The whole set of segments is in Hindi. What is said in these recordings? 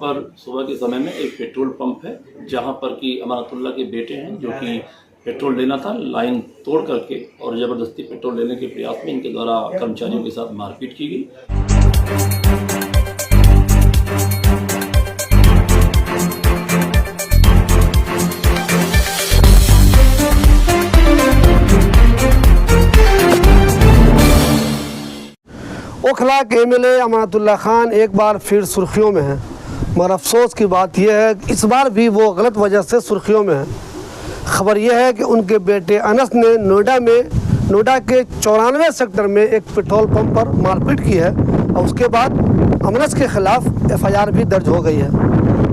पर सुबह के समय में एक पेट्रोल पंप है जहां पर कि अमानतुल्लाह के बेटे हैं जो कि पेट्रोल लेना था, लाइन तोड़ करके और ज़बरदस्ती पेट्रोल लेने के प्रयास में इनके द्वारा कर्मचारियों के साथ मारपीट की गई। ओखला के एमएलए अमानतुल्लाह खान एक बार फिर सुर्खियों में हैं, मगर अफसोस की बात यह है कि इस बार भी वो गलत वजह से सुर्खियों में हैं। खबर यह है कि उनके बेटे अनस ने नोएडा के 94 सेक्टर में एक पेट्रोल पंप पर मारपीट की है और उसके बाद अनस के खिलाफ एफआईआर भी दर्ज हो गई है।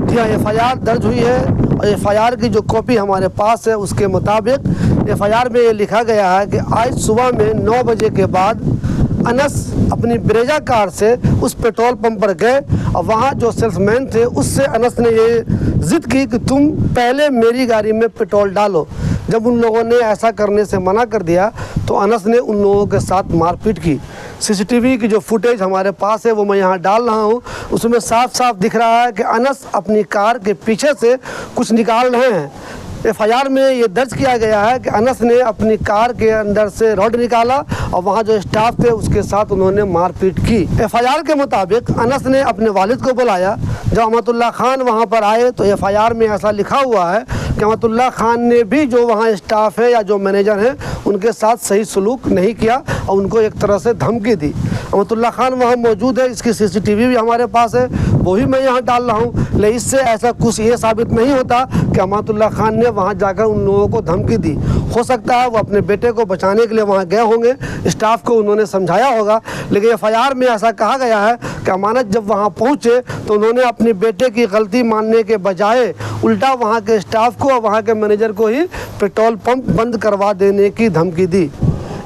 जी हाँ, एफआईआर दर्ज हुई है और एफआईआर की जो कॉपी हमारे पास है उसके मुताबिक एफआईआर में ये लिखा गया है कि आज सुबह में 9 बजे के बाद अनस अपनी ब्रेजा कार से उस पेट्रोल पंप पर गए और वहाँ जो सेल्समैन थे उससे अनस ने ये जिद की कि तुम पहले मेरी गाड़ी में पेट्रोल डालो। जब उन लोगों ने ऐसा करने से मना कर दिया तो अनस ने उन लोगों के साथ मारपीट की। सीसीटीवी की जो फुटेज हमारे पास है वो मैं यहाँ डाल रहा हूँ, उसमें साफ साफ दिख रहा है कि अनस अपनी कार के पीछे से कुछ निकाल रहे हैं। एफआईआर में ये दर्ज किया गया है कि अनस ने अपनी कार के अंदर से रॉड निकाला और वहाँ जो स्टाफ थे उसके साथ उन्होंने मारपीट की। एफआईआर के मुताबिक अनस ने अपने वालिद को बुलाया। जब अमानतुल्लाह खान वहाँ पर आए तो एफआईआर में ऐसा लिखा हुआ है कि अमानतुल्लाह खान ने भी जो वहाँ स्टाफ है या जो मैनेजर हैं उनके साथ सही सलूक नहीं किया और उनको एक तरह से धमकी दी। अमानतुल्लाह खान वहाँ मौजूद है, इसकी सीसीटीवी भी हमारे पास है, वो भी मैं यहाँ डाल रहा हूँ। लेकिन इससे ऐसा कुछ ये साबित नहीं होता कि अमानतुल्लाह खान ने वहाँ जाकर उन लोगों को धमकी दी। हो सकता है वो अपने बेटे को बचाने के लिए वहाँ गए होंगे, स्टाफ को उन्होंने समझाया होगा, लेकिन एफआईआर में ऐसा कहा गया है कि अमानत जब वहाँ पहुँचे तो उन्होंने अपने बेटे की गलती मानने के बजाय उल्टा वहाँ के स्टाफ को और वहाँ के मैनेजर को ही पेट्रोल पंप बंद करवा देने की धमकी दी।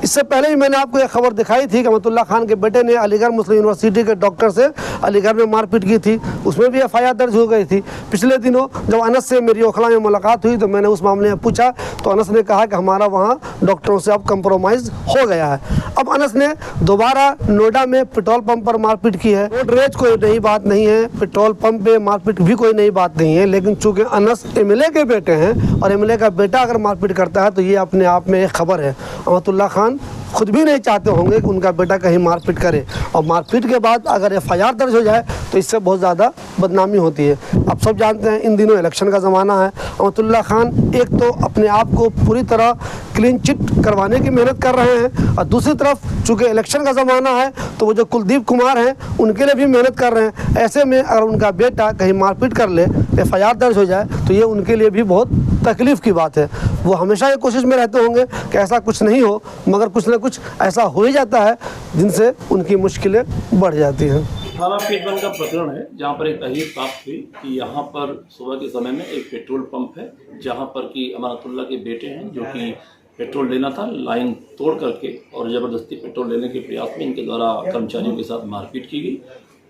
इससे पहले ही मैंने आपको एक खबर दिखाई थी कि अमानतुल्लाह खान के बेटे ने अलीगढ़ मुस्लिम यूनिवर्सिटी के डॉक्टर से अलीगढ़ में मारपीट की थी, उसमें भी एफआईआर दर्ज हो गई थी। पिछले दिनों जब अनस से मेरी ओखला में मुलाकात हुई तो मैंने उस मामले में पूछा तो अनस ने कहा कि हमारा वहाँ डॉक्टरों से अब कंप्रोमाइज़ हो गया है। अब अनस ने दोबारा नोएडा में पेट्रोल पंप पर मारपीट की है। रोड रेज कोई नई बात नहीं है, पेट्रोल पंप पे मारपीट भी कोई नई बात नहीं है, लेकिन चूँकि अनस एमएलए के बेटे हैं और एमएलए का बेटा अगर मारपीट करता है तो ये अपने आप में एक खबर है। अमानतुल्लाह खान खुद भी नहीं चाहते होंगे कि उनका बेटा कहीं मारपीट करे और मारपीट के बाद अगर एफआईआर दर्ज हो जाए तो इससे बहुत ज़्यादा बदनामी होती है। आप सब जानते हैं इन दिनों इलेक्शन का ज़माना है। अमानतुल्लाह खान एक तो अपने आप को पूरी तरह क्लीन चिट करवाने की मेहनत कर रहे हैं और दूसरी तरफ चूँकि इलेक्शन का ज़माना है तो वो जो कुलदीप कुमार हैं उनके लिए भी मेहनत कर रहे हैं। ऐसे में अगर उनका बेटा कहीं मारपीट कर ले, एफआईआर दर्ज हो जाए तो ये उनके लिए भी बहुत तकलीफ़ की बात है। वो हमेशा ये कोशिश में रहते होंगे कि ऐसा कुछ नहीं हो, मगर कुछ ना कुछ ऐसा हो ही जाता है जिनसे उनकी मुश्किलें बढ़ जाती हैं। थाना पेटवन का प्रकरण है जहां पर एक तहरीर प्राप्त हुई कि यहां पर सुबह के समय में एक पेट्रोल पंप है जहां पर कि अमानतुल्लाह के बेटे हैं जो कि पेट्रोल लेना था, लाइन तोड़ करके और ज़बरदस्ती पेट्रोल लेने के प्रयास में इनके द्वारा कर्मचारियों के साथ मारपीट की गई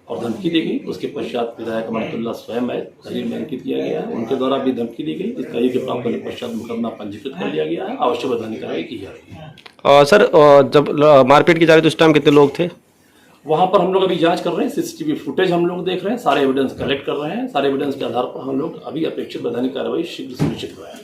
और धमकी दी गई। उसके पश्चात विधायक अमानतुल्लाह स्वयं आए, तहरीर में अंकित किया गया है, उनके द्वारा भी धमकी दी गई। इस तहरीर के प्राप्त होने के पश्चात मुकदमा पंजीकृत कर लिया गया है, आवश्यक वैधानिक कार्रवाई की जा रही है। सर, जब मारपीट की जा रही तो उस टाइम कितने लोग थे वहाँ पर? हम लोग अभी जांच कर रहे हैं, सीसीटीवी फुटेज हम लोग देख रहे हैं, सारे एविडेंस कलेक्ट कर रहे हैं। सारे एविडेंस के आधार पर हम लोग अभी अपेक्षित वैधानिक कार्रवाई शीघ्र सुनिश्चित हुआ है।